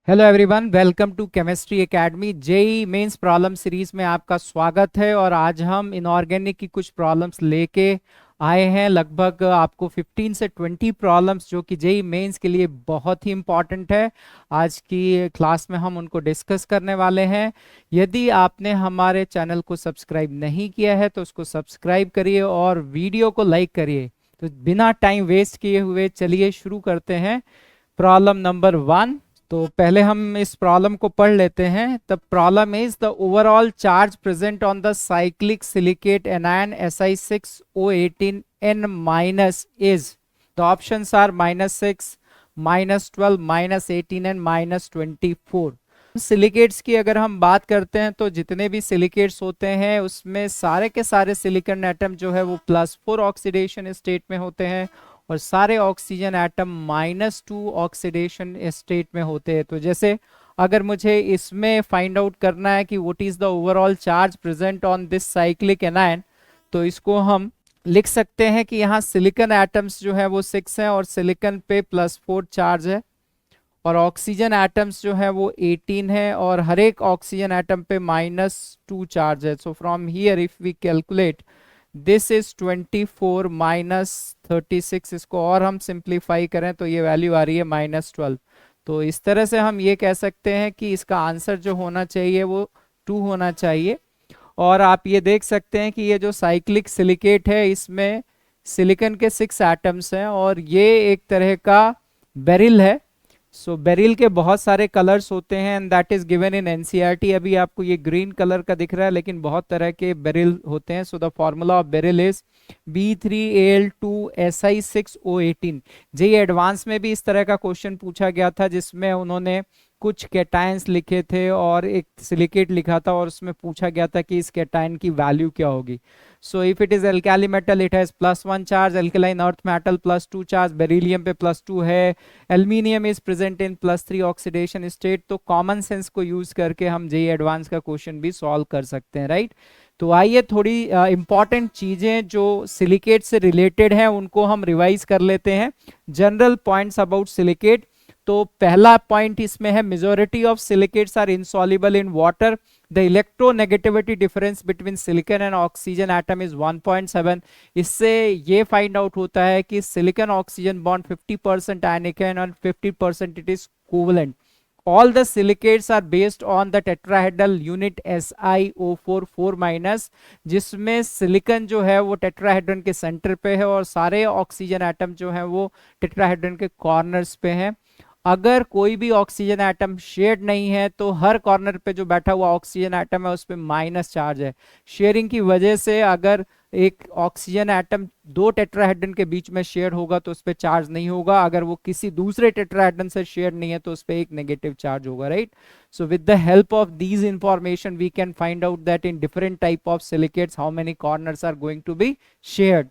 Hello everyone, welcome to chemistry academy. JEE mains problem series में आपका स्वागत है। और आज हम इनऑर्गेनिक की कुछ प्रॉब्लम्स लेके आए हैं। लगभग आपको 15 से 20 प्रॉब्लम्स जो कि जेई मेंस के लिए बहुत ही इम्पॉर्टेंट है। आज की क्लास में हम उनको डिस्कस करने वाले हैं। यदि आपने हमारे चैनल को सब्सक्राइब नहीं किया है तो उसको सब्सक्राइब करिए और वीडियो को लाइक करिए। तो बिना टाइम वेस्ट किए हुए चलिए शुरू करते हैं। Problem number 1। तो पहले हम इस प्रॉब्लम को पढ़ लेते हैं। The problem is the overall charge present on the cyclic silicate anion Si6O18 N minus is, the options are -6, -12, -18 and -24। Silicates की अगर हम बात करते हैं तो जितने भी सिलिकेट्स होते हैं उसमें सारे के सारे सिलिकॉन एटम जो है वो +4 ऑक्सीडेशन स्टेट में होते हैं और सारे ऑक्सीजन एटम -2 ऑक्सीडेशन स्टेट में होते हैं। तो जैसे अगर मुझे इसमें फाइंड आउट करना है कि what is the overall charge present on this cyclic anion, तो इसको हम लिख सकते हैं कि यहाँ सिलिकॉन एटम्स जो है वो 6 हैं और सिलिकॉन पे +4 चार्ज है और ऑक्सीजन एटम्स जो है वो 18 है और हर एक ऑक्सीजन एटम पे -2 चार्ज है। So from here if we calculate this is 24 -36। इसको और हम सिंप्लीफाई करें तो ये वैल्यू आ रही है -12। तो इस तरह से हम ये कह सकते हैं कि इसका आंसर जो होना चाहिए वो 2 होना चाहिए। और आप ये देख सकते हैं कि ये जो साइक्लिक सिलिकेट है इसमें सिलिकॉन के 6 एटम्स हैं और ये एक तरह का बेरिल है। सो बेरिल के बहुत सारे कलर्स होते हैं and that is given in NCERT. अभी आपको ये ग्रीन कलर का दिख रहा है लेकिन बहुत तरह के बेरिल होते हैं। So the formula of beryl is B3Al2Si6O18। JEE advance में भी इस तरह का क्वेश्चन पूछा गया था जिसमें उन्होंने कुछ कैटायंस लिखे थे और एक सिलिकेट लिखा था और उसमें पूछा गया था कि इस कैटायन की वैल्यू क्या होगी। So if it is alkali metal, it has +1 charge, alkaline earth metal +2 charge, beryllium पे +2 है, aluminium is present in +3 oxidation state। तो कॉमन सेंस को यूज करके हम जेई एडवांस का क्वेश्चन भी सॉल्व कर सकते हैं, राइट। तो आइए थोड़ी इंपॉर्टेंट चीजें जो सिलिकेट से रिलेटेड हैं उनको हम रिवाइज कर लेते हैं। General points about silicate. तो पहला पॉइंट इसमें है majority of silicates are insoluble in water. The electronegativity difference between silicon and oxygen atom is 1.7। इससे ये फाइंड आउट होता है कि सिलिकॉन ऑक्सीजन बॉन्ड 50% आयनिक है और 50% it is covalent. All the silicates are based on the tetrahedral unit SiO4 4-, जिसमें silicon जो है वो टेट्राहेड्रन के सेंटर पे है और सारे ऑक्सीजन एटम जो है वो टेट्राहेड्रन के कॉर्नर्स पे हैं। अगर कोई भी ऑक्सीजन एटम शेयर्ड नहीं है तो हर कॉर्नर पे जो बैठा हुआ ऑक्सीजन एटम है उस पे माइनस चार्ज है। शेयरिंग की वजह से अगर एक ऑक्सीजन एटम दो टेट्राहेड्रन के बीच में शेयर होगा तो उस पर चार्ज नहीं होगा। अगर वो किसी दूसरे टेट्राहेड्रन से शेयर नहीं है तो उस पर एक नेगेटिव चार्ज होगा, right. So with the help of these information we can find out that in different type of silicates how many corners are going to be shared.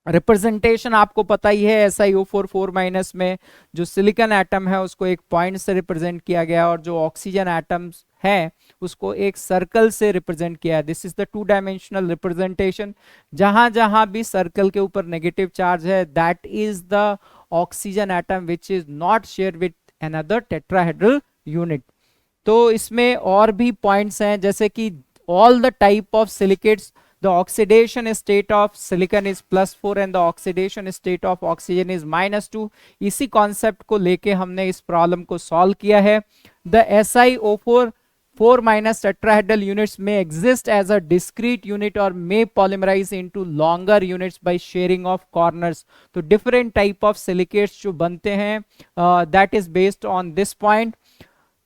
Representation आपको पता ही है, SiO4 4- में जो सिलिकॉन एटम है उसको एक point से represent किया गया और जो ऑक्सीजन एटम्स है उसको एक सर्कल से रिप्रेजेंट किया है। This is the two dimensional representation. जहां जहां भी सर्कल के ऊपर नेगेटिव चार्ज है that is the oxygen atom which is not share with another tetrahedral unit. तो इसमें और भी पॉइंट्स हैं जैसे कि all the type of silicates, the oxidation state of silicon is +4 and the oxidation state of oxygen is -2। इसी concept को लेके हमने इस प्रॉब्लम को सॉल्व किया है। the SiO4 4- tetrahedral units may exist as a discrete unit or may polymerize into longer units by sharing of corners। तो different type of silicates जो बनते हैं that is based on this point।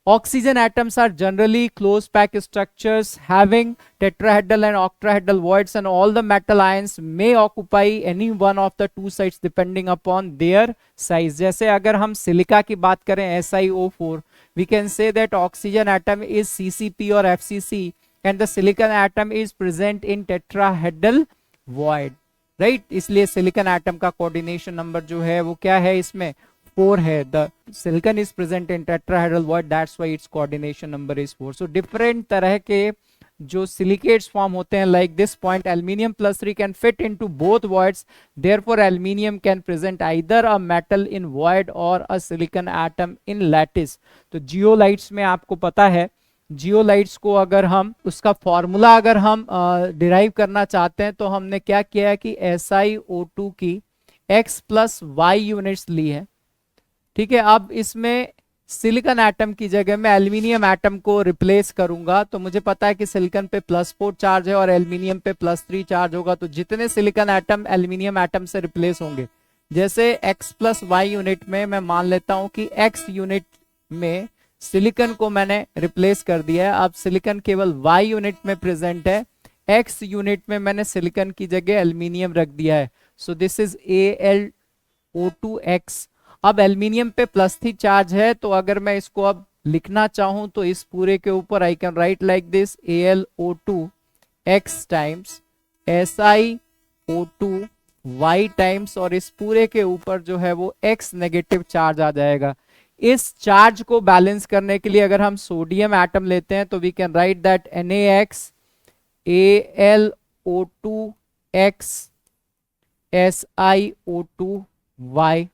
Oxygen atoms are generally close pack structures having tetrahedral and octahedral voids and all the metal ions may occupy any one of the two sides depending upon their size। जैसे अगर हम silica की बात करें SiO4, we can say that oxygen atom is CCP or FCC and the silicon atom is present in tetrahedral void, right। इसलिए silicon atom का coordination number जो है वो क्या है, इसमें 4 है। The silicon is present in tetrahedral void that's why it's coordination number is 4। So different तरह के जो सिलिकेट्स फॉर्म होते हैं like this point, aluminium plus 3 can fit into both voids, therefore aluminium can present either a metal in void और a silicon atom in lattice. तो zeolites में आपको पता है, जियोलाइट्स को अगर हम उसका फॉर्मूला अगर हम डिराइव करना चाहते हैं तो हमने क्या किया है कि SiO2 की x प्लस वाई यूनिट्स ली है, ठीक है। अब इसमें सिलिकॉन एटम की जगह मैं एल्यूमिनियम एटम को रिप्लेस करूंगा, तो मुझे पता है कि सिलिकॉन पे +4 चार्ज है और एल्यूमिनियम पे +3 चार्ज होगा, तो जितने सिलिकॉन एटम एल्यूमिनियम एटम से रिप्लेस होंगे, जैसे x प्लस वाई यूनिट में मैं मान लेता हूं कि x यूनिट में सिलिकॉन को मैंने रिप्लेस कर दिया है, अब सिलिकॉन केवल y यूनिट में प्रेजेंट है, x यूनिट में मैंने सिलिकॉन की जगह एल्यूमिनियम रख दिया है, सो दिस इज AlO2x। अब एल्यूमिनियम पे +3 चार्ज है, तो अगर मैं इसको अब लिखना चाहूं तो इस पूरे के ऊपर I can write like this AlO2x times SiO2y times, और इस पूरे के ऊपर जो है वो x नेगेटिव चार्ज आ जाएगा। इस चार्ज को बैलेंस करने के लिए अगर हम सोडियम एटम लेते हैं तो we can write that NaX AlO2x SiO2y,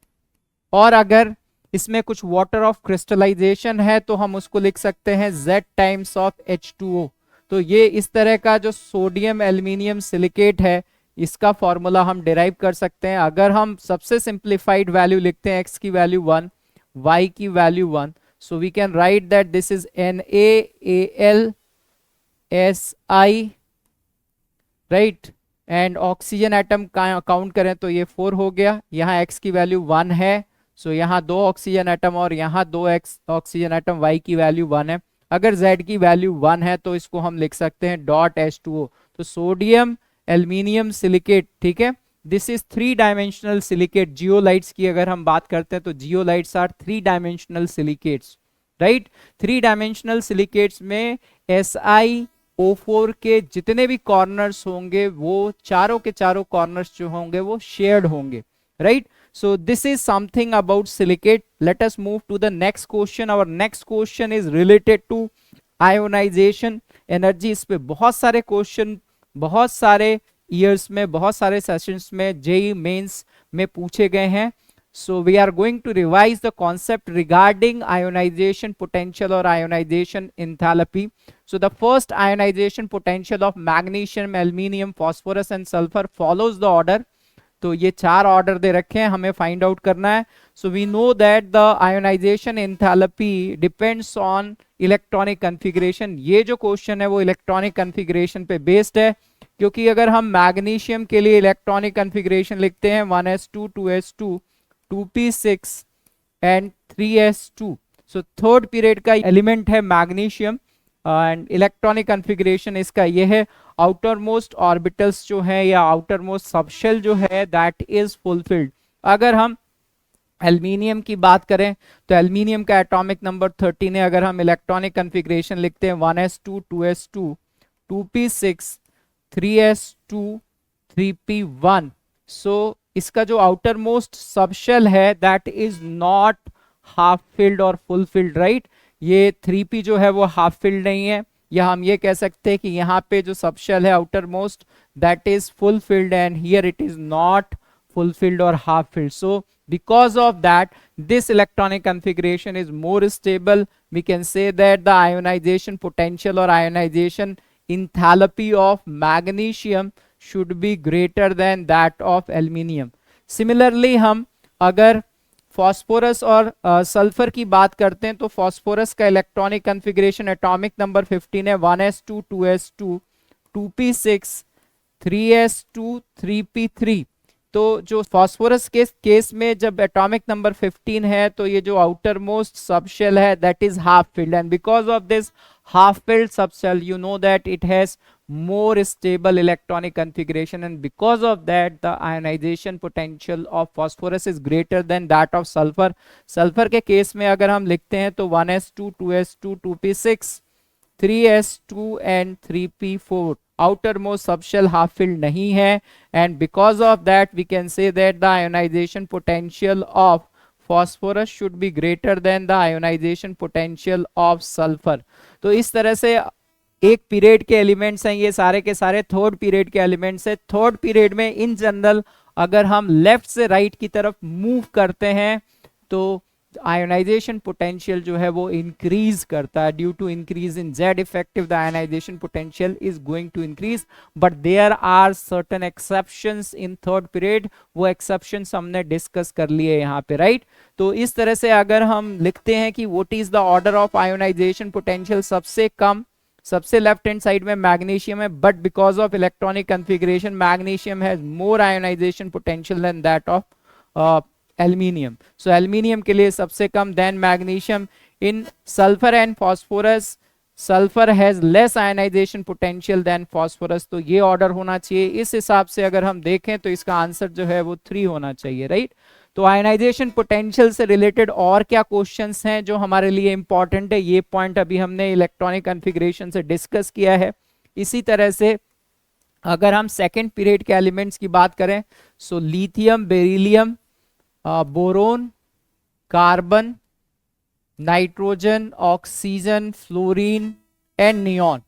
और अगर इसमें कुछ वाटर ऑफ क्रिस्टलाइजेशन है तो हम उसको लिख सकते हैं Z टाइम्स ऑफ H2O। तो ये इस तरह का जो सोडियम एल्यूमिनियम सिलिकेट है, इसका फॉर्मूला हम डिराइव कर सकते हैं। अगर हम सबसे सिंप्लीफाइड वैल्यू लिखते हैं, x की वैल्यू 1, y की value 1, so we can write that this is NaAlSi, right, and oxygen atom count करें तो ये 4 हो गया, यहाँ x की वैल्यू 1 है, सो यहाँ 2 ऑक्सीजन एटम और यहाँ 2 ऑक्सीजन एटम, y की वैल्यू 1 है। अगर z की वैल्यू 1 है तो इसको हम लिख सकते हैं .H2O, तो सोडियम एल्यूमिनियम सिलिकेट, ठीक है, this is 3 dimensional silicate. Zeolites की अगर हम बात करते हैं तो zeolites are 3 dimensional silicates, right. 3 dimensional silicates में SiO4 के जितने भी कॉर्नर्स होंगे वो चारों के चारों कॉर्नर्स जो होंगे वो शेयर्ड होंगे, right. So this is something about silicate. Let us move to the next question. Our next question is related to ionization energy. इस पे बहुत सारे क्वेश्चन बहुत सारे ईयर्स में बहुत सारे सेशंस में जेई मेंस में पूछे गए हैं। So we are going to revise the concept regarding ionization potential or ionization enthalpy. So the first ionization potential of magnesium, aluminium, phosphorus and sulfur follows the order. तो ये 4 order दे रखे हैं, हमें find out करना है। So we know that the ionization enthalpy depends on electronic configuration. ये जो question है वो इलेक्ट्रॉनिक कॉन्फ़िगरेशन पे बेस्ड है, क्योंकि अगर हम मैग्नीशियम के लिए इलेक्ट्रॉनिक कॉन्फ़िगरेशन लिखते हैं 1s2 2s2 2p6 and 3s2, so third period का एलिमेंट है मैग्नीशियम एंड इलेक्ट्रॉनिक कॉन्फ़िगरेशन इसका ये है, आउटर मोस्ट ऑर्बिटल्स जो है या आउटर मोस्ट सबशेल जो है दैट इज फुलफिल्ड। अगर हम एल्यूमिनियम की बात करें तो एल्यूमिनियम का एटॉमिक नंबर 13 है, अगर हम इलेक्ट्रॉनिक कॉन्फ़िगरेशन लिखते हैं 1s2 2s2 2p6 3s2 3p1, सो इसका जो आउटर मोस्ट सबशेल है that is not half filled और फुल फिल्ड, राइट। ये 3p जो है वो हाफ फिल्ड नहीं है, या हम ये कह सकते हैं कि यहाँ पे जो सबशेल है outer most that is full filled and here it is not fulfilled or half filled. So because of that this electronic configuration is more stable. We can say that the ionization potential or ionization enthalpy of magnesium should be greater than that of aluminium. Similarly हम अगर phosphorus और sulphur की बात करते हैं तो phosphorus का electronic configuration atomic number 15 है 1s2 2s2 2p6 3s2 3p3। तो जो फॉस्फोरस के केस में जब एटॉमिक नंबर 15 है तो ये जो आउटर मोस्ट सबशेल है that is half filled, and because of this half filled subshell you know that it has more stable electronic configuration, and because of that the ionization potential of phosphorus is greater than that of sulfur. sulfur के case में अगर हम लिखते हैं तो 1s2 2s2 2p6 3s2 and 3p4 outermost subshell half filled नहीं है, and because of that we can say that the ionization potential of phosphorus should be greater than the ionization potential of sulfur. तो इस तरह से एक period के elements हैं, ये सारे के सारे थर्ड पीरियड के एलिमेंट्स हैं। थर्ड पीरियड में इन जनरल अगर हम लेफ्ट से राइट की तरफ मूव करते हैं तो आयोनाइजेशन पोटेंशियल जो है वो इंक्रीज करता है। Due to increase in Z effective the ionization potential is going to increase, but there are certain exceptions in third period. वो एक्सेप्शंस हमने डिस्कस कर लिए यहाँ पे, राइट। तो इस तरह से अगर हम लिखते हैं कि what is the order of ionization potential, सबसे कम सबसे लेफ्ट हैंड साइड में मैग्नीशियम है, but because of electronic configuration magnesium has more ionization potential than that of aluminium. So aluminium के लिए सबसे कम, then magnesium. In sulphur and phosphorus, sulphur has less ionization potential than phosphorus. तो ये order होना चाहिए। इस हिसाब से अगर हम देखें तो इसका आंसर जो है वो 3 होना चाहिए, राइट। तो आयनाइजेशन पोटेंशियल से रिलेटेड और क्या क्वेश्चंस हैं जो हमारे लिए इंपॉर्टेंट है, ये पॉइंट अभी हमने इलेक्ट्रॉनिक कॉन्फ़िगरेशन से डिस्कस किया है। इसी तरह से अगर हम सेकेंड पीरियड के एलिमेंट्स की बात करें, so lithium, beryllium, boron, carbon, nitrogen, oxygen, fluorine and neon.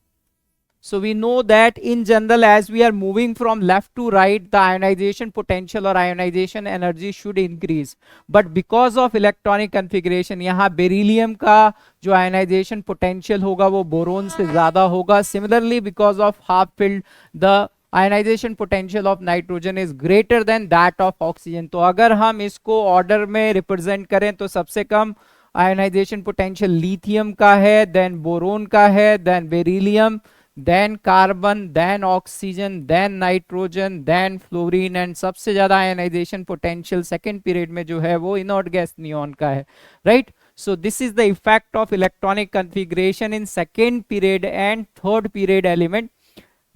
So we know that in general as we are moving from left to right, the ionization potential or ionization energy should increase, but because of electronic configuration यहाँ beryllium का जो ionization potential होगा वो boron से ज्यादा होगा। Similarly because of half filled, the ionization potential of nitrogen is greater than that of oxygen. तो अगर हम इसको ऑर्डर में रिप्रेजेंट करें तो सबसे कम आयनाइजेशन पोटेंशियल लिथियम का है, देन बोरोन का है, then beryllium, then carbon, then oxygen, then nitrogen, then fluorine, and सबसे ज्यादा आयनाइजेशन पोटेंशियल सेकेंड पीरियड में जो है वो इनर्ट गैस नियॉन का है, right. So this is the effect of electronic configuration in second period and third period element.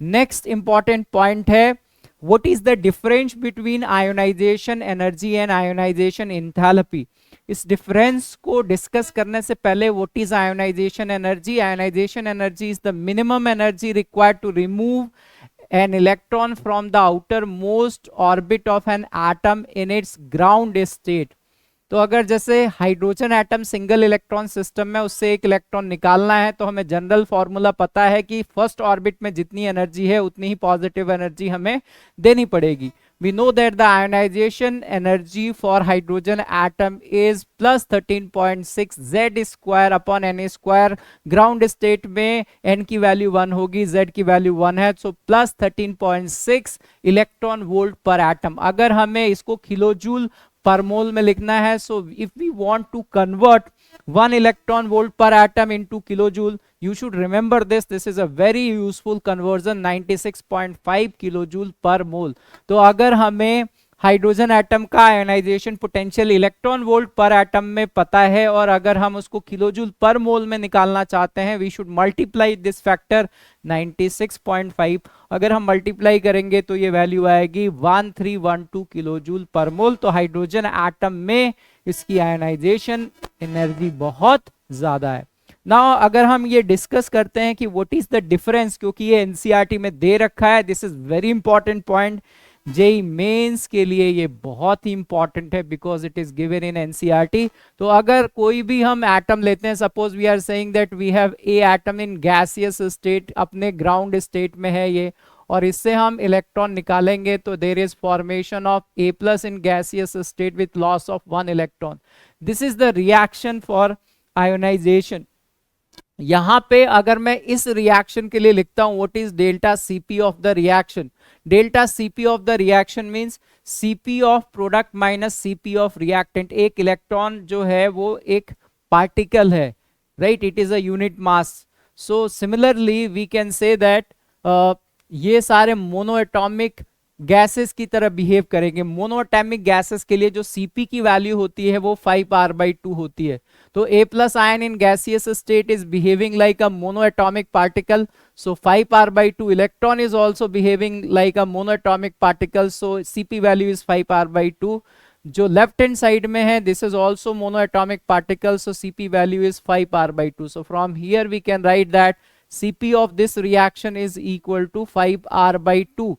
Next important point है, what is the difference between ionization energy and ionization enthalpy. इस difference को discuss करने से पहले what is ionization energy. Ionization energy is the minimum energy required to remove an electron from the outermost orbit of an atom in its ground state। तो अगर जैसे hydrogen atom single electron system में उससे एक electron निकालना है तो हमें जनरल फॉर्मूला पता है कि फर्स्ट ऑर्बिट में जितनी एनर्जी है उतनी ही पॉजिटिव एनर्जी हमें देनी पड़ेगी। We know that the ionization energy for hydrogen atom is plus 13.6 Z square upon N square। Ground state में N की वैल्यू 1 होगी, Z की वैल्यू 1 है, सो प्लस 13.6 इलेक्ट्रॉन वोल्ट पर एटम। अगर हमें इसको किलो जूल पर मोल में लिखना है, so if we want to convert 1 electron volt per atom into kilojoule, you should remember this is a very useful conversion, 96.5 kilojoule per mole। तो अगर हमें हाइड्रोजन एटम का आयोनाइजेशन पोटेंशियल इलेक्ट्रॉन वोल्ट पर atom में पता है और अगर हम उसको किलोजूल पर मोल में निकालना चाहते हैं, we should multiply this factor 96.5। अगर हम मल्टीप्लाई करेंगे तो ये वैल्यू आएगी 1312 किलोजूल पर मोल। तो हाइड्रोजन एटम में इसकी आयोनाइजेशन एनर्जी बहुत ज्यादा है। नाउ अगर हम ये डिस्कस करते हैं कि व्हाट इज द डिफरेंस, क्योंकि ये एनसीईआरटी में दे रखा है, this is very important point. JEE Mains के लिए ये बहुत ही इंपॉर्टेंट है because it is given in NCERT. तो अगर कोई भी हम एटम लेते हैं, suppose we are saying that we have a atom in gaseous state, अपने ग्राउंड स्टेट में है ये, और इससे हम इलेक्ट्रॉन निकालेंगे तो there is formation of a plus in gaseous state with loss of 1 electron. This is the reaction for ionization. यहां पे अगर मैं इस रिएक्शन के लिए लिखता हूं what is delta CP of the reaction. Delta CP of the reaction means CP of product minus CP of reactant. एक इलेक्ट्रॉन जो है वो एक पार्टिकल है, right, it is a unit mass. So similarly we can say that ये सारे monoatomic gases की तरह बिहेव करेंगे। मोनोएटॉमिक गैसेस के लिए जो सीपी की वैल्यू होती है वो 5r/2 होती है। तो A plus ion in gaseous state is behaving like a monoatomic particle, so 5r/2 electron is also behaving like a monoatomic particle, so Cp value is 5r/2। जो लेफ्ट हैंड साइड में है this is also monoatomic particle, so Cp value is 5r/2। so from here we can write that Cp of this reaction is equal to 5r/2।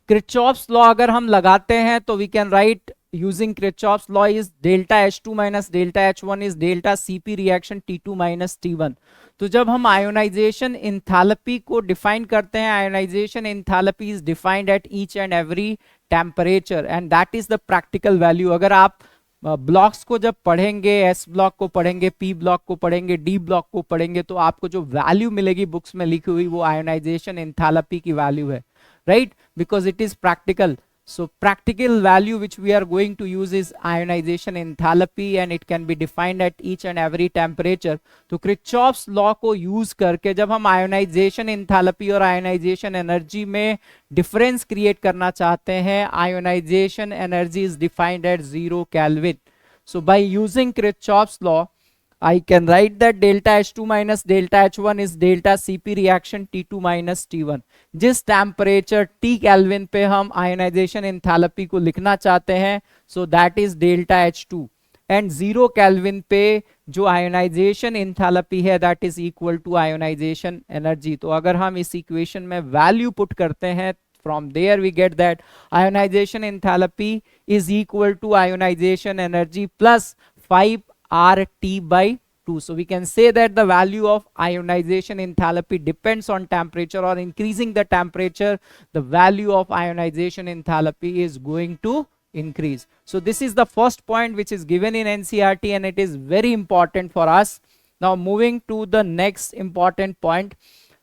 Kirchhoff's law अगर हम लगाते हैं तो we can write using Kirchhoff's law is delta H2 minus delta H1 is delta Cp reaction T2 minus T1. तो जब हम ionisation enthalpy को define करते हैं, ionization enthalpy is defined at each and every temperature and that is the practical value. अगर आप blocks को जब पढ़ेंगे, एस ब्लॉक को पढ़ेंगे, पी ब्लॉक को पढ़ेंगे, डी ब्लॉक को पढ़ेंगे, तो आपको जो वैल्यू मिलेगी बुक्स में लिखी हुई वो आयोनाइजेशन इंथैल्पी की वैल्यू है, right, because it is practical. So practical value which we are going to use is ionization enthalpy and it can be defined at each and every temperature. तो Kirchhoff's law को use करके जब हम ionization enthalpy और ionization energy में difference create करना चाहते हैं, ionization energy is defined at 0 Kelvin. So by using Kirchhoff's law, I can write that delta H2 minus delta H1 is delta Cp reaction T2 minus T1. जिस temperature T kelvin पे हम ionisation enthalpy को लिखना चाहते हैं, so that is delta H2 and 0 kelvin पे जो ionization enthalpy है that is equal to ionization energy. तो अगर हम इस इक्वेशन में वैल्यू पुट करते हैं, from there we get that ionization enthalpy is equal to ionization energy plus 5 RT by 2. So we can say that the value of ionization enthalpy depends on temperature, or increasing the temperature the value of ionization enthalpy is going to increase. So this is the first point which is given in NCERT and it is very important for us. Now moving to the next important point.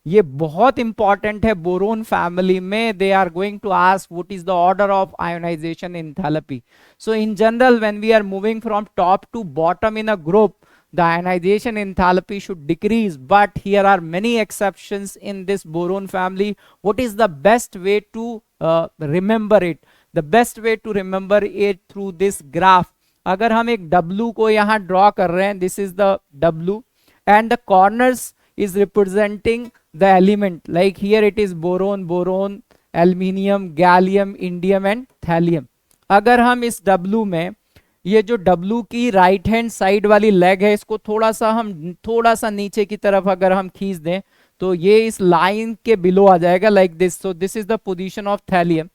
ये बहुत important है boron family में. They are going to ask what is the order of ionization enthalpy. So in general when we are moving from top to bottom in a group, the ionization enthalpy should decrease, but here are many exceptions in this boron family. What is the best way to remember it? The best way to remember it through this graph. अगर हम एक W को यहाँ draw कर रहे हैं, this is the W and the corners is representing the element, like here it is boron, aluminium, gallium, indium and thallium. अगर हम इस W में ये जो W की राइट हैंड साइड वाली लेग है, इसको थोड़ा सा नीचे की तरफ अगर हम खींच दें तो ये इस लाइन के बिलो आ जाएगा like this. So this is the position of thallium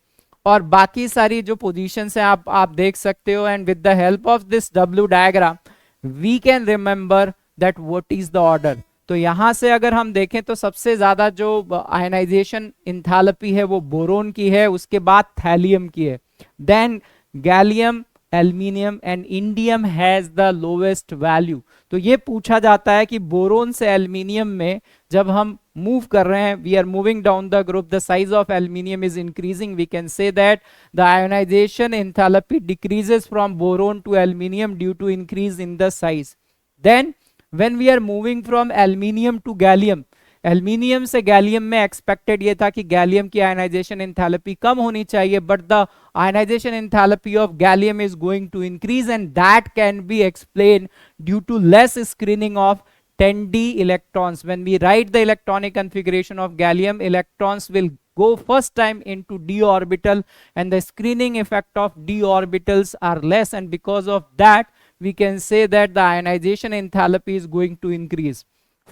और बाकी सारी जो पोजीशंस हैं आप देख सकते हो. And with the help of this W diagram we can remember that what is the order. तो यहां से अगर हम देखें तो सबसे ज्यादा जो आयनाइजेशन एंथैल्पी है वो बोरोन की है, उसके बाद थैलियम की है, then gallium, aluminium and indium has the lowest value. तो ये पूछा जाता है कि बोरोन से एल्यूमिनियम में जब हम मूव कर रहे हैं, we are moving down the group, the size of aluminium is increasing, we can say that the ionization enthalpy decreases from boron to aluminium due to increase in the size. Then when we are moving from aluminium to gallium, aluminium से gallium में expected ये था कि gallium की ionization enthalpy कम होनी चाहिए, but the ionization enthalpy of gallium is going to increase and that can be explain due to less screening of 10d electrons. When we write the electronic configuration of gallium, electrons will go first time into d orbital and the screening effect of d orbitals are less, and because of that we can say that the ionization enthalpy is going to increase.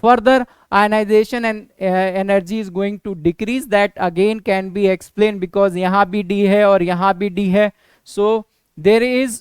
Further, ionization and energy is going to decrease. That again can be explained because यहाँ भी D है और यहाँ भी D है. So there is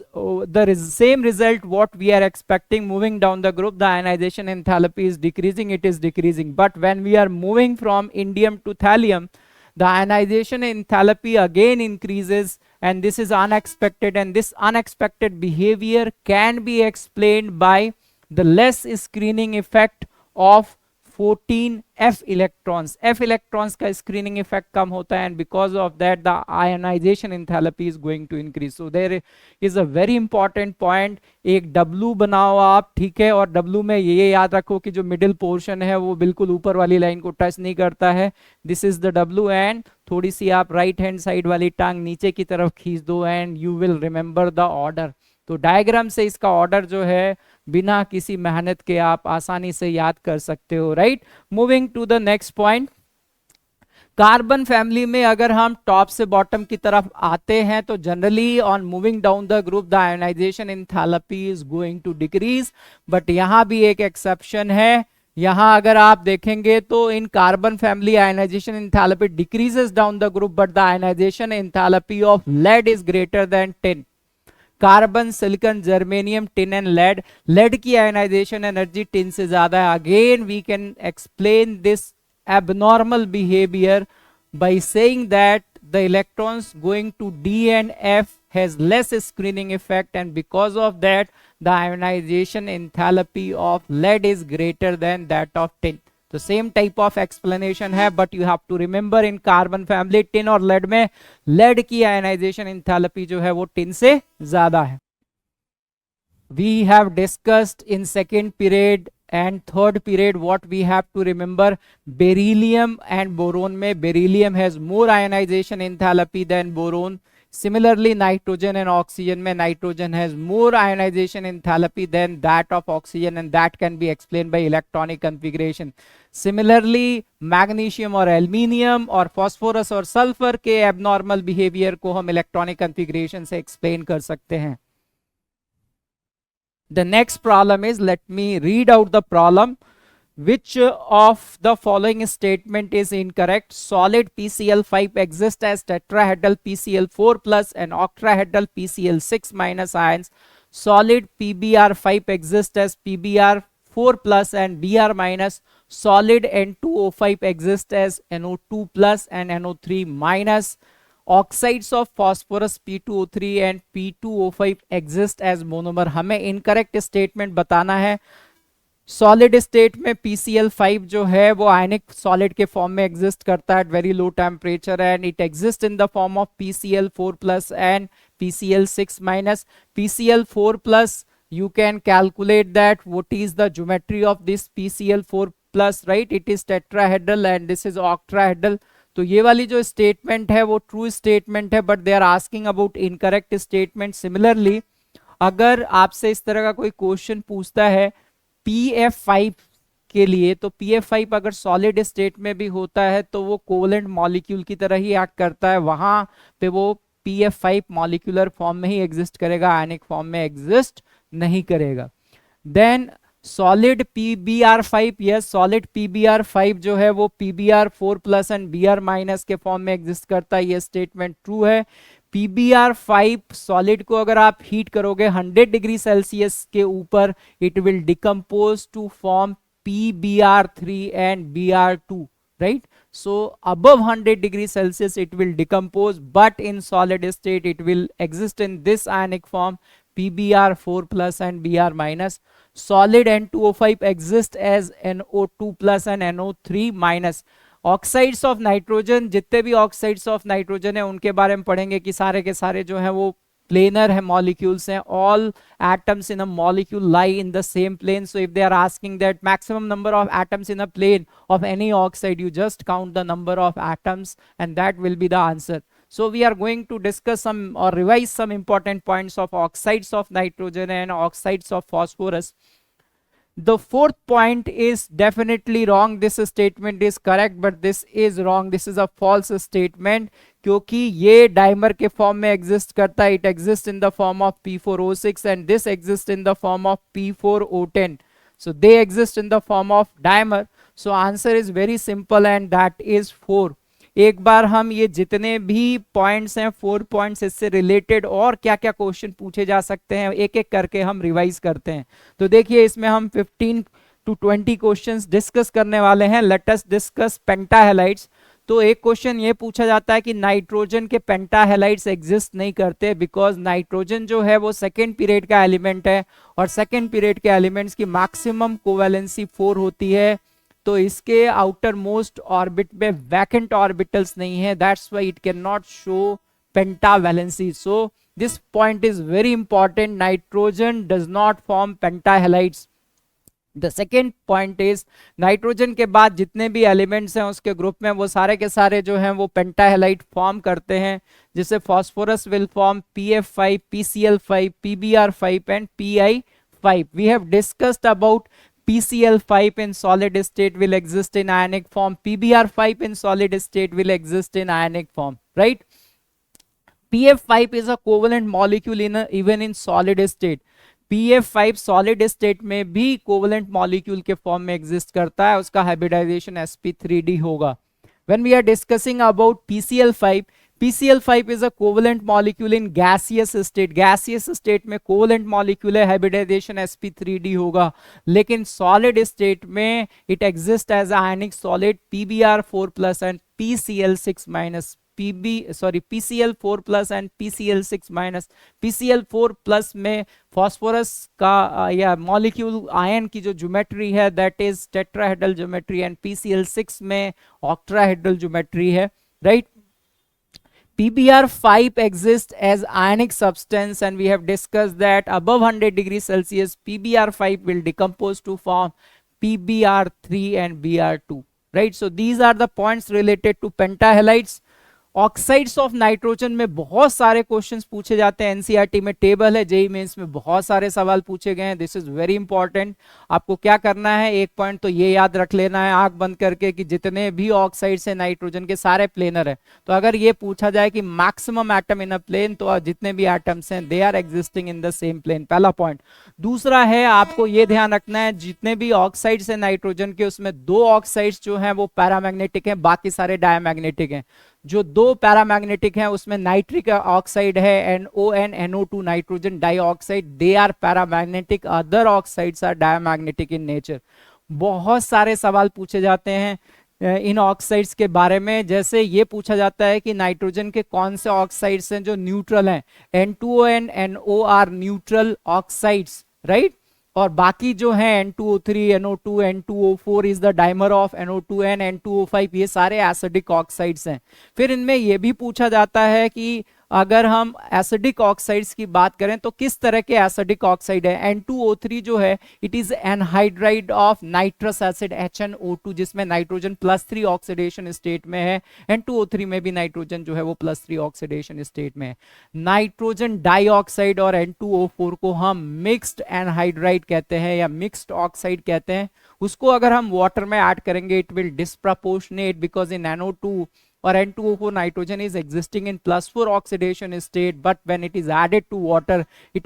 the same result what we are expecting moving down the group. The ionization enthalpy is decreasing, it is decreasing. But when we are moving from indium to thallium, the ionization enthalpy again increases, and this is unexpected, and this unexpected behavior can be explained by the less screening effect of 14f electrons. f electrons का screening effect कम होता है, and because of that the ionization enthalpy is going to increase. So there is a very important point. एक W बनाओ आप, ठीक है, और W में ये याद रखो कि जो मिडिल पोर्शन है वो बिल्कुल ऊपर वाली लाइन को टच नहीं करता है. This is the W and थोड़ी सी आप राइट हैंड साइड वाली टांग नीचे की तरफ खींच दो and you will remember the order. तो डायग्राम से इसका ऑर्डर जो है बिना किसी मेहनत के आप आसानी से याद कर सकते हो, right. Moving to the next point. Carbon family में अगर हम टॉप से बॉटम की तरफ आते हैं तो generally on moving down the group the ionization enthalpy is going to decrease, but यहां भी एक एक्सेप्शन है. यहां अगर आप देखेंगे तो in carbon family ionization enthalpy decreases down the group, but the ionization enthalpy of lead is greater than 10. Carbon, silicon, germanium, tin and lead. Lead की आयनाइजेशन एनर्जी टिन से ज्यादा है। Again we can explain this abnormal behavior by saying that the electrons going to D and F has less screening effect, and because of that the ionization enthalpy of lead is greater than that of tin. तो same type of explanation है, but you have to remember in carbon family, tin और lead में lead की ionization enthalpy जो है वो tin से ज्यादा है। We have discussed in second period and third period what we have to remember. Beryllium and boron में beryllium has more ionization enthalpy than boron. Similarly nitrogen and oxygen में nitrogen has more ionization enthalpy than that of oxygen, and that can be explained by electronic configuration. Similarly magnesium और aluminium और phosphorus और sulfur के abnormal behavior को हम electronic configuration से explain कर सकते हैं। The next problem is, let me read out the problem. Which of the following statement is incorrect? Solid PCl5 exists as tetrahedral PCl4 plus and octahedral PCl6 minus ions. Solid PBr5 exists as PBr4 plus and Br minus. Solid N2O5 exists as NO2 plus and NO3 minus. Oxides of phosphorus P2O3 and P2O5 exist as monomer. हमें incorrect statement बताना है। Solid state में PCl5 जो है वो ionic solid के form में exist करता है at very low temperature, and it exist in the form of PCl4 plus and PCl6 minus. PCl4 plus, you can calculate that what is the geometry of this PCl4 plus, right? It is tetrahedral and this is octahedral. तो ये वाली जो statement है वो true statement है, but they are asking about incorrect statement. Similarly अगर आपसे इस तरह का कोई क्वेश्चन पूछता है PF5 के लिए, तो PF5 अगर सॉलिड स्टेट में भी होता है तो वो कोवेलेंट मॉलिक्यूल की तरह ही एक्ट करता है, वहां पे वो PF5 मॉलिक्यूलर फॉर्म में ही एग्जिस्ट करेगा, आयनिक फॉर्म में एग्जिस्ट नहीं करेगा। Then solid PBr5, yes solid PBr5 जो है वो PBr4 plus and Br minus के फॉर्म में एग्जिस्ट करता है, ये स्टेटमेंट ट्रू है। PBr5 सॉलिड को अगर आप हीट करोगे 100 डिग्री सेल्सियस के ऊपर, it will decompose to form PBr3 and Br2, right? So above 100 degrees Celsius it will decompose, but in solid state it will exist in this ionic form PBr4 plus and Br minus. Solid N2O5 exists as NO2 plus and NO3 minus. Oxides of nitrogen, जितने भी oxides of nitrogen है उनके बारे में पढ़ेंगे कि सारे के सारे जो है वो planar है, molecules हैं, all atoms in a molecule lie in the same plane. So if they are asking that maximum number of atoms in a plane of any oxide, you just count the number of atoms and that will be the answer. So we are going to discuss some or revise some important points of oxides of nitrogen and oxides of phosphorus. The fourth point is definitely wrong. This statement is correct, but this is wrong. This is a false statement, क्योंकि ये dimer के form में exist करता है. It exist in the form of P4O6 and this exists in the form of P4O10. So they exist in the form of dimer. So answer is very simple and that is 4. एक बार हम ये जितने भी points हैं 4 points इससे related और क्या क्या क्वेश्चन पूछे जा सकते हैं एक एक करके हम रिवाइज करते हैं. तो देखिए इसमें हम 15 to 20 क्वेश्चंस डिस्कस करने वाले हैं. Let us discuss pentahalides. तो एक क्वेश्चन ये पूछा जाता है कि नाइट्रोजन के पेंटाहेलाइड्स एग्जिस्ट नहीं करते बिकॉज नाइट्रोजन जो है वो सेकेंड पीरियड का एलिमेंट है और सेकेंड पीरियड के एलिमेंट्स की मैक्सिमम कोवैलेंसी 4 होती है. तो इसके आउटर मोस्ट ऑर्बिट में वैकेंट ऑर्बिटल्स नहीं है, that's why it can not show pentavalency. So this point is very important. Nitrogen does not form pentahalides. The second point is nitrogen के बाद जितने भी एलिमेंट्स हैं उसके ग्रुप में वो सारे के सारे जो हैं वो पेंटाहेलाइड फॉर्म करते हैं, जिससे phosphorus will form PF5, PCl5, PBr5 and Pi5. We have discussed about PCl5 in solid state will exist in ionic form. PBr5 in solid state will exist in ionic form, right? PF5 is a covalent molecule even in solid state. PF5 solid state में भी covalent molecule के form में exist करता है, उसका hybridization sp3d होगा. When we are discussing about PCl5, PCl5 is a covalent molecule in gaseous state. Gaseous state में covalent molecule है, hybridization sp3d होगा, लेकिन solid state में it exists as ionic solid PbR4 plus and PCl6 minus. PCl4 plus and PCl6 minus. PCl4 plus में phosphorus का या molecule ion की जो ज्योमेट्री है that is tetrahedral geometry, and PCl6 में ऑक्ट्राहेड्रल ज्योमेट्री है, right. PbR5 exists as ionic substance, and we have discussed that above 100 degrees Celsius PbR5 will decompose to form PbR3 and Br2, right? So these are the points related to pentahalides. Oxides of nitrogen में बहुत सारे questions पूछे जाते हैं, NCERT में table है, JEE Mains में बहुत सारे सवाल पूछे गए हैं. This is very important. आपको क्या करना है, एक पॉइंट तो ये याद रख लेना है आंख बंद करके कि जितने भी ऑक्साइड्स हैं नाइट्रोजन के सारे प्लेनर है. तो अगर ये पूछा जाए कि maximum atom in a plane, तो जितने भी एटम्स हैं they are existing in the same plane, पहला पॉइंट. दूसरा है आपको ये ध्यान रखना है जितने भी ऑक्साइड्स हैं नाइट्रोजन के उसमें 2 ऑक्साइड्स जो हैं वो पैरामैग्नेटिक हैं, बाकी सारे डायमैग्नेटिक हैं. जो 2 पैरामैग्नेटिक हैं उसमें नाइट्रिक ऑक्साइड है NON NO2 nitrogen dioxide, they are paramagnetic. Other oxides are diamagnetic in nature. बहुत सारे सवाल पूछे जाते हैं इन ऑक्साइड्स के बारे में. जैसे ये पूछा जाता है कि नाइट्रोजन के कौन से ऑक्साइड्स हैं जो न्यूट्रल हैं. N2O and NO are neutral oxides, right. और बाकी जो है N2O3, NO2, N2O4 is the dimer of NO2N, N2O5, ये सारे एसिडिक ऑक्साइड्स हैं. फिर इनमें ये भी पूछा जाता है कि अगर हम एसिडिक ऑक्साइड्स की बात करें तो किस तरह के एसिडिक ऑक्साइड है. N2O3 जो है it is anhydride of nitrous acid HNO2, जिसमें नाइट्रोजन +3 ऑक्सीडेशन स्टेट में है. N2O3 में भी नाइट्रोजन जो है वो +3 ऑक्सीडेशन स्टेट में है. नाइट्रोजन डाइऑक्साइड और N2O4 को हम मिक्स्ड एनहाइड्राइड कहते हैं या मिक्स्ड ऑक्साइड कहते हैं. उसको अगर हम वाटर में ऐड करेंगे it will disproportionate because in NO2 or N2O4 nitrogen is existing in +4 oxidation state, but when it is added to water it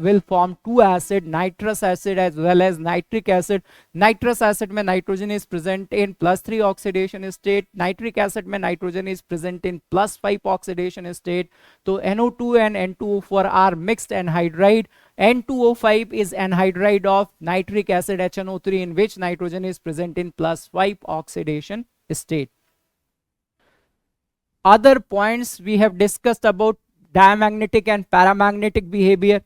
will form 2 acid, nitrous acid as well as nitric acid. Nitrous acid में nitrogen is present in +3 oxidation state, nitric acid में nitrogen is present in +5 oxidation state. तो NO2 and N2O4 are mixed anhydride. N2O5 is anhydride of nitric acid HNO3 in which nitrogen is present in +5 oxidation state. Other points we have discussed about diamagnetic and paramagnetic behavior.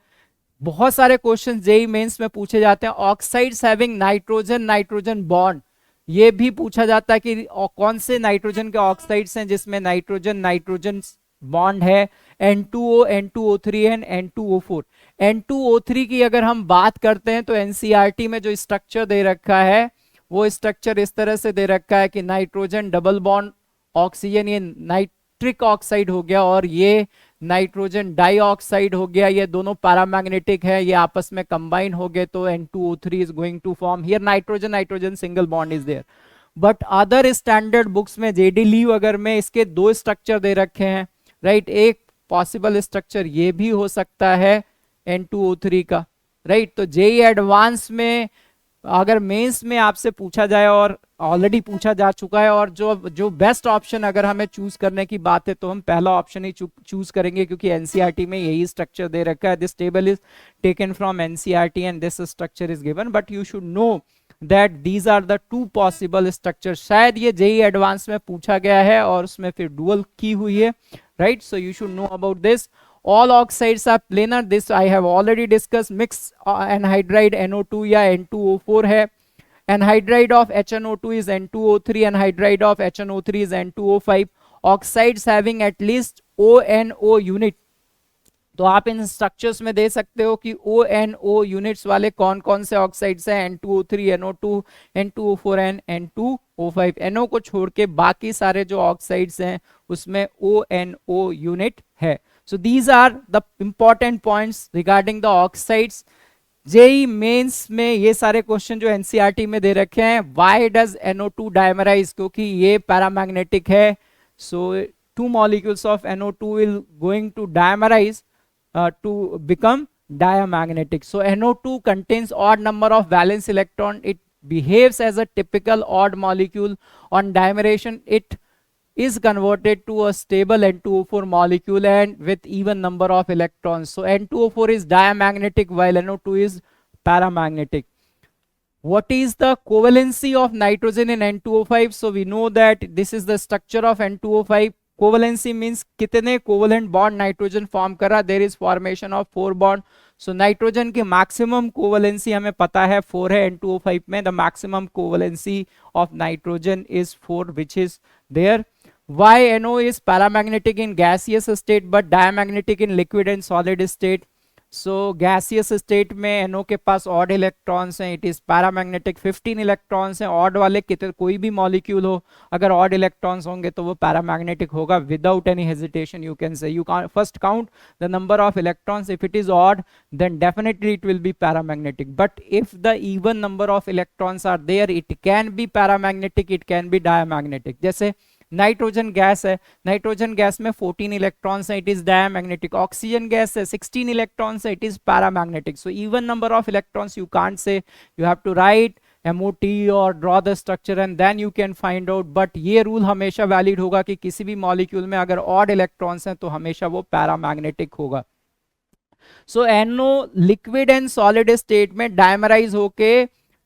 बहुत सारे question JEE Mains में पूछे जाते हैं. Oxides having nitrogen nitrogen bond, ये भी पूछा जाता है कि कौन से नाइट्रोजन के ऑक्साइड्स हैं जिसमें नाइट्रोजन नाइट्रोजन बॉन्ड है. N2O, N2O3 and N2O4. N2O3 की अगर हम बात करते हैं तो एनसीईआरटी में जो स्ट्रक्चर दे रखा है वो स्ट्रक्चर इस तरह से दे रखा है कि नाइट्रोजन डबल बॉन्ड ऑक्सीजन, ये नाइट्रिक ऑक्साइड हो गया, और ये नाइट्रोजन डाइऑक्साइड हो गया. ये दोनों पैरामैग्नेटिक है, ये आपस में कंबाइन हो गए तो N2O3 is going to form here nitrogen nitrogen single bond is there. But other standard books में जेडी ली वगैरह में इसके 2 स्ट्रक्चर दे रखे हैं, राइट. एक पॉसिबल स्ट्रक्चर ये भी हो सकता है N2O3 का, राइट. तो जेईई एडवांस में अगर मेंस में आपसे पूछा जाए, और ऑलरेडी पूछा जा चुका है, और जो बेस्ट ऑप्शन अगर हमें चूज करने की बात है तो हम पहला ऑप्शन ही चूज करेंगे क्योंकि एनसीईआरटी में यही स्ट्रक्चर दे रखा है. This table is taken from NCERT and this structure is given, but you should know that these are the 2 possible structure. शायद ये जेईई एडवांस में पूछा गया है और उसमें फिर डुअल की हुई है, right. So you should know about this. All oxides are planar. This I have already discussed. Mixed anhydride NO2 या N2O4 है. Anhydride of HNO2 is N2O3. Anhydride of HNO3 is N2O5. Oxides having at least ONO unit. तो आप इन structures में दे सकते हो कि ONO units वाले कौन कौन से ऑक्साइड्स हैं. N2O3, NO2, N2O4 and N2O5. NO को छोड़ के बाकी सारे जो ऑक्साइड्स हैं उसमें ONO यूनिट है. So these are the important points regarding the oxides. JEE Mains में ये सारे क्वेश्चन जो एनसीईआरटी में दे रखे हैं. Why does NO2 dimerize? क्योंकि ये पैरामैग्नेटिक है. So 2 molecules of NO2 will going to dimerize to become diamagnetic. So NO2 contains odd number of valence electron. It behaves as a typical odd molecule. On dimerization it is converted to a stable N2O4 molecule and with even number of electrons. So N2O4 is diamagnetic while NO2 is paramagnetic. What is the covalency of nitrogen in N2O5? So we know that this is the structure of N2O5. Covalency means कितने covalent bond nitrogen form कर रहा. There is formation of 4 bond. So nitrogen की maximum covalency हमें पता है 4 है N2O5 में. The maximum covalency of nitrogen is 4, which is there. Why NO is paramagnetic in gaseous state but diamagnetic in liquid and solid state? So gaseous state में NO के पास odd electrons हैं, it is paramagnetic. 15 electrons हैं, odd वाले कितने कोई भी molecule हो, अगर odd electrons होंगे तो वो paramagnetic होगा. Without any hesitation you can say. You can first count the number of electrons. If it is odd, then definitely it will be paramagnetic. But if the even number of electrons are there, it can be paramagnetic, it can be diamagnetic. जैसे nitrogen gas है, nitrogen gas में 14 electrons है, it is diamagnetic. Oxygen gas है, 16 electrons है, it is paramagnetic. So even number of electrons you can't say, you have to write MOT और draw the structure and then you can find out. But ये rule हमेशा valid होगा कि किसी भी molecule में अगर ऑड इलेक्ट्रॉन्स हैं तो हमेशा वो पैरामैग्नेटिक होगा. सो NO liquid and solid state में डायमराइज होके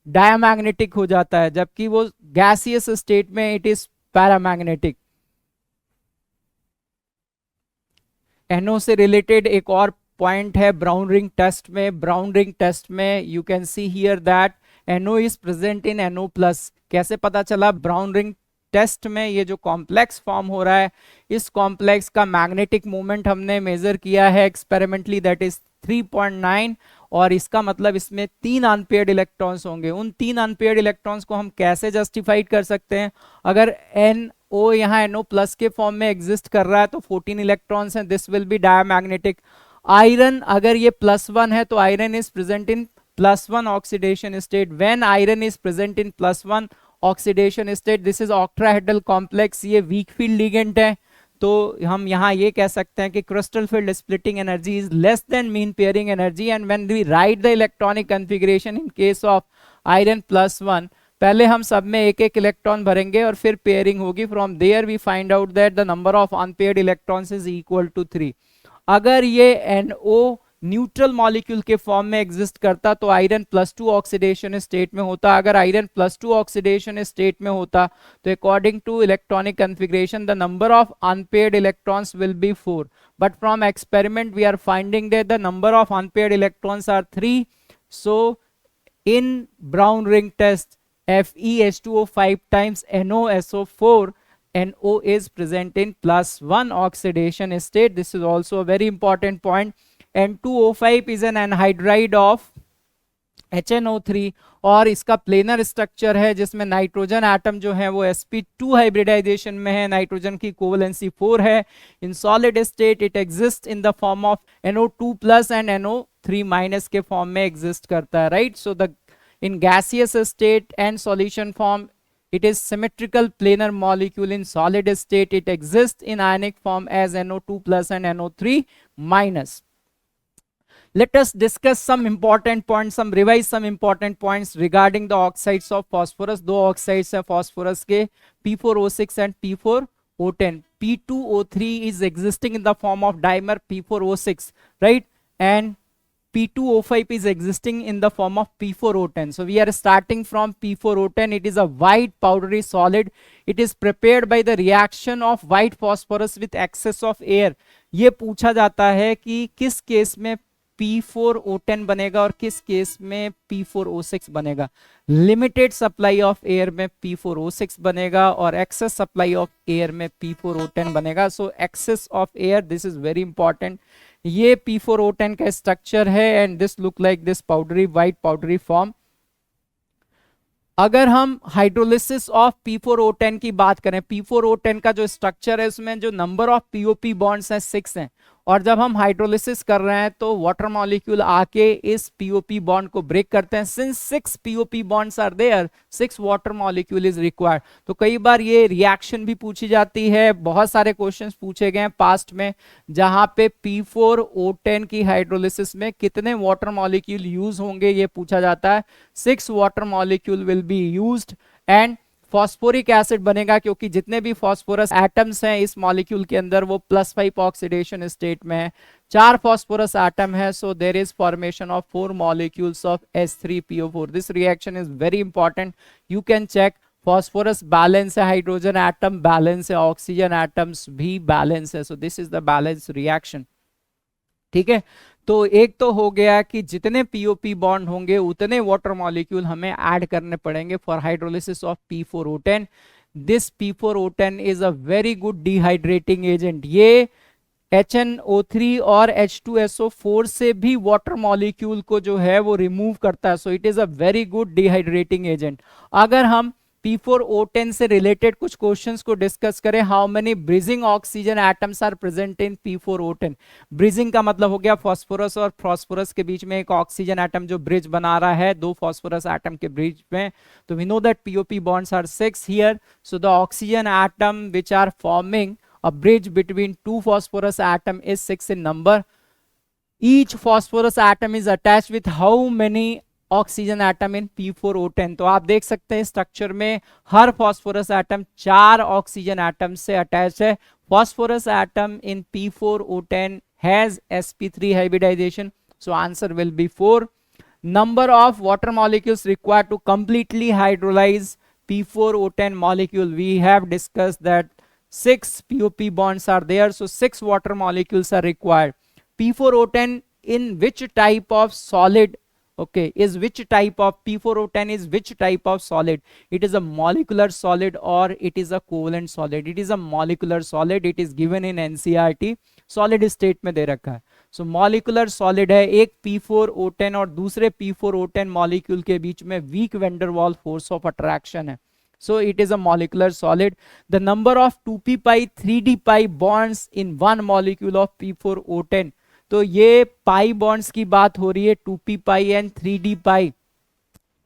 डायमैग्नेटिक हो जाता है, जबकि वो गैसियस स्टेट में इट इज पैरामैग्नेटिक. NO से रिलेटेड एक और पॉइंट है ब्राउन रिंग टेस्ट में. ब्राउन रिंग टेस्ट में you can see here that NO is present in NO+. कैसे पता चला? ब्राउन रिंग टेस्ट में ये जो कॉम्प्लेक्स फॉर्म हो रहा है, इस कॉम्प्लेक्स का मैग्नेटिक मोमेंट हमने मेजर किया है एक्सपेरिमेंटली, दैट इज 3.9. और इसका मतलब इसमें 3 अनपेयर्ड इलेक्ट्रॉन्स होंगे. उन 3 अनपेयर्ड इलेक्ट्रॉन्स को हम कैसे जस्टिफाइड कर सकते हैं? अगर NO यहाँ NO+ के फॉर्म में एग्जिस्ट कर रहा है तो 14 इलेक्ट्रॉन्स हैं, this will be diamagnetic. Iron अगर ये +1 है तो iron is present in +1 oxidation state. When iron is present in +1 oxidation state, this is octahedral complex. ये वीक फील्ड लिगेंड है, तो हम यहाँ ये कह सकते हैं कि crystal field splitting energy is less than mean pairing energy. And when we write the electronic configuration in case of iron +1, पहले हम सब में एक एक इलेक्ट्रॉन भरेंगे और फिर पेयरिंग होगी. From there we find out that the number of unpaired electrons is equal to 3. अगर ये NO न्यूट्रल मॉलिक्यूल के फॉर्म में एग्जिस्ट करता तो आयरन +2 ऑक्सीडेशन स्टेट में होता. अगर आयरन +2 ऑक्सीडेशन स्टेट में होता तो according to electronic configuration the number of unpaired electrons will be 4. But from experiment we are finding that the number of unpaired electrons are 3. So in brown ring test FeH2O5 times NoSO4, NO is present in +1 oxidation state. This is also a very important point. N2O5 is an anhydride of HNO3 और इसका planar structure है जिसमें nitrogen atom जो है वो sp2 hybridisation में है. Nitrogen की कोवेलेंसी 4 है. In solid state it exist in the form of NO2+ and NO3- के फॉर्म में एग्जिस्ट करता है, right. So the in gaseous state and solution form it is symmetrical planar molecule. In solid state it exists in ionic form as NO2+ and NO3-. Let us discuss some important points, revise some important points regarding the oxides of phosphorus. दो oxides है phosphorus के, P4O6 and P4O10. P2O3 is existing in the form of dimer P4O6, right, and P2O5 is existing in the form of P4O10. So we are starting from P4O10. It is a white powdery solid. It is prepared by the reaction of white phosphorus with excess of air. ये पूछा जाता है कि किस case में P4O10 बनेगा और किस केस में P4O6 बनेगा. लिमिटेड सप्लाई ऑफ एयर में P4O6 बनेगा और एक्सेस सप्लाई ऑफ एयर में P4O10 बनेगा. So excess of air, this is very important. ये P4O10 का स्ट्रक्चर है and this look like this powdery, white powdery form. अगर हम हाइड्रोलिसिस ऑफ P4O10 की बात करें, P4O10 का जो स्ट्रक्चर है उसमें जो नंबर ऑफ POP बॉन्ड्स हैं 6 हैं, और जब हम हाइड्रोलिसिस कर रहे हैं तो वाटर मॉलिक्यूल आके इस POP बॉन्ड को ब्रेक करते हैं. Since 6 POP bonds are there, 6 water molecule is required. तो कई बार ये रिएक्शन भी पूछी जाती है. बहुत सारे क्वेश्चंस पूछे गए हैं पास्ट में जहां पे P4O10 की हाइड्रोलिसिस में कितने वाटर मॉलिक्यूल यूज होंगे ये पूछा जाता है. 6 water molecule will be used. And phosphoric acid बनेगा, क्योंकि जितने भी फॉस्फोरस एटम्स हैं इस मॉलिक्यूल के अंदर वो +5 ऑक्सीडेशन स्टेट में है, 4 फॉस्फोरस एटम है, so there is formation of 4 molecules of H3PO4. This reaction is very important, you can check. Phosphorus balance है, हाइड्रोजन एटम बैलेंस है, ऑक्सीजन एटम्स भी बैलेंस है, so this is the balance reaction. ठीक है, तो एक तो हो गया कि जितने पीओपी बॉन्ड होंगे उतने वाटर मॉलिक्यूल हमें ऐड करने पड़ेंगे for hydrolysis of P4O10. This P4O10 is a very good dehydrating agent. ये HNO3 और H2SO4 से भी वाटर मॉलिक्यूल को जो है वो रिमूव करता है, so it is a very good dehydrating agent. अगर हम P4O10 से रिलेटेड कुछ क्वेश्चंस को डिस्कस करें, how many bridging oxygen atoms are present in P4O10. Bridging का मतलब हो गया फॉस्फोरस और फॉस्फोरस के बीच में एक ऑक्सीजन एटम जो ब्रिज बना रहा है दो फॉस्फोरस एटम के ब्रिज में. तो we know that POP bonds are 6 here, so the oxygen atom which are forming a bridge between two phosphorus atom is 6 in number. Each phosphorus atom is attached with how many oxygen atom in P4O10. तो आप देख सकते हैं structure में हर phosphorus atom 4 oxygen atom से attach है. Phosphorus atom in P4O10 has sp3 hybridization, so answer will be 4. Number of water molecules required to completely hydrolyze P4O10 molecule, we have discussed that 6 POP bonds are there, so 6 water molecules are required. P4O10 in which type of solid, okay, is which type of P4O10 is which type of solid? It is a molecular solid or it is a covalent solid? It is a molecular solid. It is given in NCERT. solid state में दे रखा है. so molecular solid है. एक P4O10 और दूसरे P4O10 molecule के बीच में weak van der Waals force of attraction है, so it is a molecular solid. The number of 2p pi 3d pi bonds in one molecule of P4O10. तो ये pi bonds की बात हो रही है, 2p pi and 3d pi.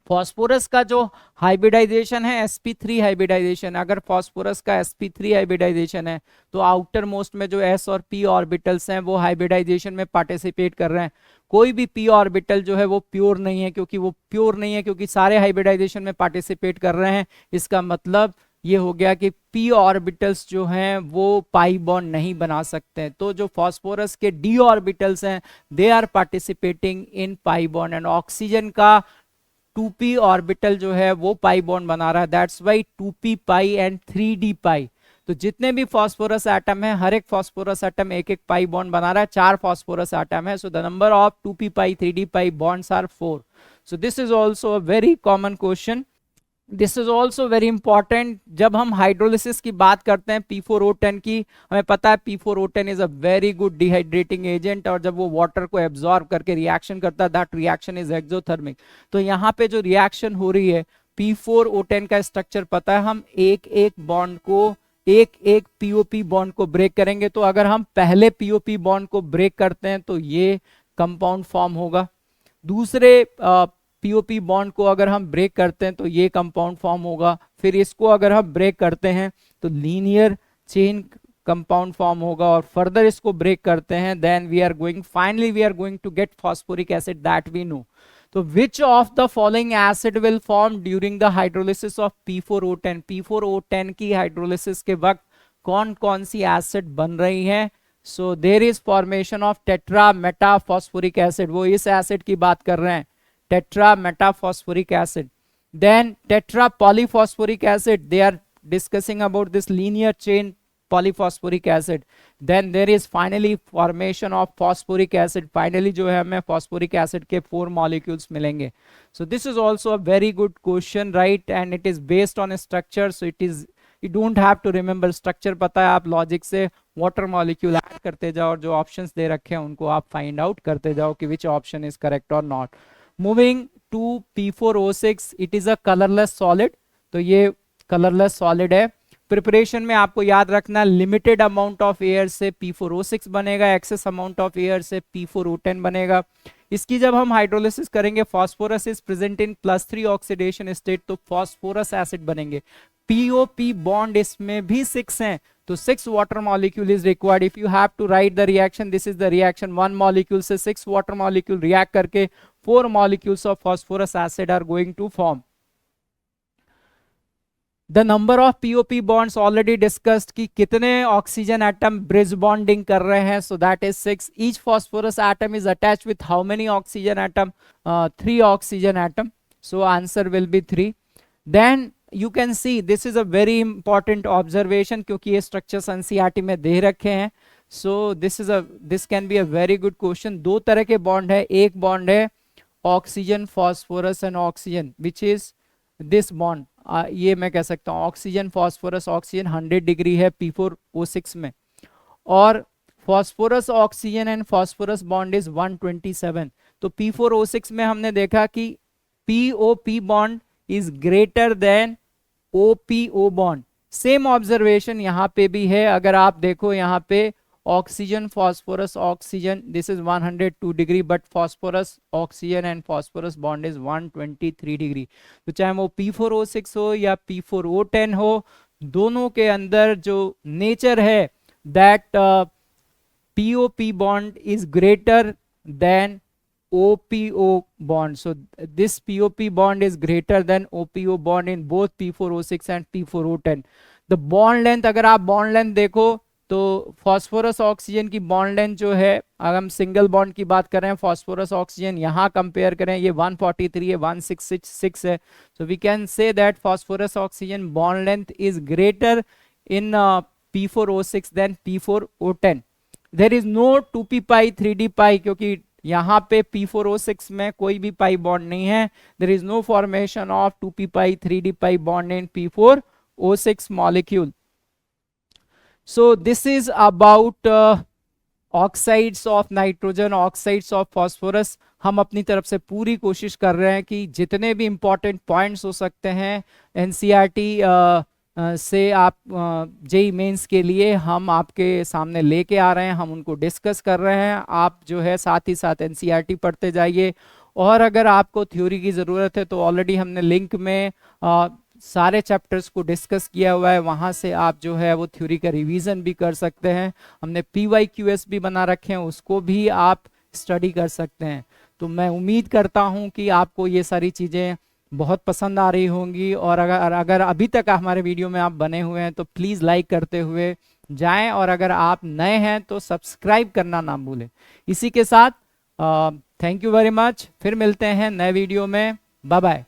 Phosphorus का जो हाइब्रिडाइजेशन है sp3 हाइब्रिडाइजेशन, अगर फॉस्फोरस का sp3 हाइब्रिडाइजेशन है तो आउटर मोस्ट में जो s और p ऑर्बिटल्स हैं वो हाइब्रिडाइजेशन में पार्टिसिपेट कर रहे हैं. कोई भी p ऑर्बिटल जो है वो प्योर नहीं है, क्योंकि सारे हाइब्रिडाइजेशन में पार्टिसिपेट कर रहे हैं. इसका मतलब ये हो गया कि p ऑर्बिटल्स जो हैं वो पाई बॉन्ड नहीं बना सकते. तो जो फॉस्फोरस के d ऑर्बिटल्स हैं they are participating in pi bond, and oxygen का 2p ऑर्बिटल जो है वो पाई बॉन्ड बना रहा है. That's why 2p pi and 3d पाई. तो जितने भी फॉस्फोरस एटम है हर एक फॉस्फोरस एटम एक एक पाई बॉन्ड बना रहा है. 4 फॉस्फोरस एटम है, so the number of 2p pi 3d pi bonds are 4. So this is also a very common question. This is also very important. जब हम हाइड्रोलिसिस की बात करते हैं P4O10 की, हमें पता है P4O10 is a very good dehydrating agent, और जब वो वाटर को एब्जॉर्ब करके रिएक्शन करता है दैट रिएक्शन इज एक्सोथर्मिक. तो यहाँ पे जो रिएक्शन हो रही है P4O10 का स्ट्रक्चर पता है, हम एक एक बॉन्ड को एक POP बॉन्ड को ब्रेक करेंगे. तो अगर हम पहले POP बॉन्ड को ब्रेक करते हैं तो ये कंपाउंड फॉर्म होगा. दूसरे POP बॉन्ड को अगर हम ब्रेक करते हैं तो ये कंपाउंड फॉर्म होगा. फिर इसको अगर हम ब्रेक करते हैं तो लीनियर चेन कंपाउंड फॉर्म होगा, और फर्दर इसको ब्रेक करते हैं then finally we are going to get phosphoric acid that we know. तो which of the following acid will form during the hydrolysis of P4O10? P4O10 की hydrolysis के वक्त कौन कौन सी एसिड बन रही है? So there is formation of tetra meta phosphoric acid. वो इस एसिड की बात कर रहे हैं, tetra metaphosphoric acid. Then tetra polyphosphoric acid, they are discussing about this linear chain polyphosphoric acid. Then there is finally formation of phosphoric acid. Finally जो है हमें phosphoric acid के 4 molecules मिलेंगे. So this is also a very good question, right? And it is based on a structure, so you don't have to remember structure. पता है, आप logic से water molecule add करते जाओ और जो options दे रखे हैं उनको आप find out करते जाओ कि which option is correct or not. Moving to P4O6, it is a colorless solid. तो ये colorless solid है. प्रिपरेशन में आपको याद रखना लिमिटेड अमाउंट ऑफ एयर से P4O6 बनेगा, एक्सेस अमाउंट ऑफ एयर से P4O10 बनेगा. इसकी जब हम हाइड्रोलिसिस करेंगे phosphorus is present in +3 oxidation state, तो फॉस्फोरस एसिड बनेंगे. POP बॉन्ड इसमें भी 6 हैं, तो 6 water molecule is required. If you have to write the reaction, this is the reaction. 1 molecule से 6 वाटर मॉलिक्यूल रिएक्ट करके 4 molecules of phosphorus acid are going to form. The number of POP bonds already discussed कि कितने oxygen atom bridge bonding कर रहे हैं, so that is 6. Each phosphorus atom is attach with how many oxygen atom? 3 oxygen atom, so answer will be 3. Then you can see this is a very important observation, क्योंकि ये structures NCERT में दे रखे हैं. So this can be a very good question. दो तरह के bond है, एक बॉन्ड है oxygen phosphorus and oxygen, which is this bond. ये मैं कह सकता हूँ ऑक्सीजन फॉस्फोरस ऑक्सीजन 100 डिग्री है P4O6 में, और phosphorus oxygen and phosphorus bond is 127. तो P4O6 में हमने देखा कि POP bond is greater then OPO bond. Same observation यहाँ पे भी है. अगर आप देखो यहाँ पे oxygen phosphorus oxygen, this is 102 degree, but phosphorus oxygen and phosphorus bond is 123 degree. तो चाहे वो P4O6 हो या P4O10 हो, दोनों के अंदर जो नेचर है that POP bond is greater than OPO bond. So this POP bond is greater than OPO bond in both P4O6 and P4O10. The bond length, अगर आप bond length देखो तो फॉस्फोरस ऑक्सीजन की बॉन्ड लेंथ जो है, अगर हम single bond की बात करें फॉस्फोरस ऑक्सीजन, यहाँ कंपेयर करें, ये 143 है, 166 है. So we can say that phosphorus oxygen bond length is greater in P4O6 than P4O10. There is no 2p pi 3d pi, क्योंकि यहाँ पे P4O6 में कोई भी पाई बॉन्ड नहीं है. There is no formation of 2p pi 3d pi bond in P4O6 molecule. So this is about oxides of nitrogen, oxides of phosphorus. हम अपनी तरफ से पूरी कोशिश कर रहे हैं कि जितने भी इंपॉर्टेंट पॉइंट्स हो सकते हैं एनसीईआरटी से आप जेई मेंस के लिए हम आपके सामने लेके आ रहे हैं, हम उनको डिस्कस कर रहे हैं. आप जो है साथ ही साथ एनसीईआरटी पढ़ते जाइए, और अगर आपको थ्योरी की ज़रूरत है तो ऑलरेडी हमने लिंक में सारे चैप्टर्स को डिस्कस किया हुआ है, वहाँ से आप जो है वो थ्योरी का रिवीजन भी कर सकते हैं. हमने PYQS भी बना रखे हैं, उसको भी आप स्टडी कर सकते हैं. तो मैं उम्मीद करता हूँ कि आपको ये सारी चीज़ें बहुत पसंद आ रही होंगी, और अगर अभी तक हमारे वीडियो में आप बने हुए हैं तो प्लीज़ लाइक करते हुए जाएं, और अगर आप नए हैं तो सब्सक्राइब करना ना भूलें. इसी के साथ थैंक यू वेरी मच. फिर मिलते हैं नए वीडियो में. Bye bye.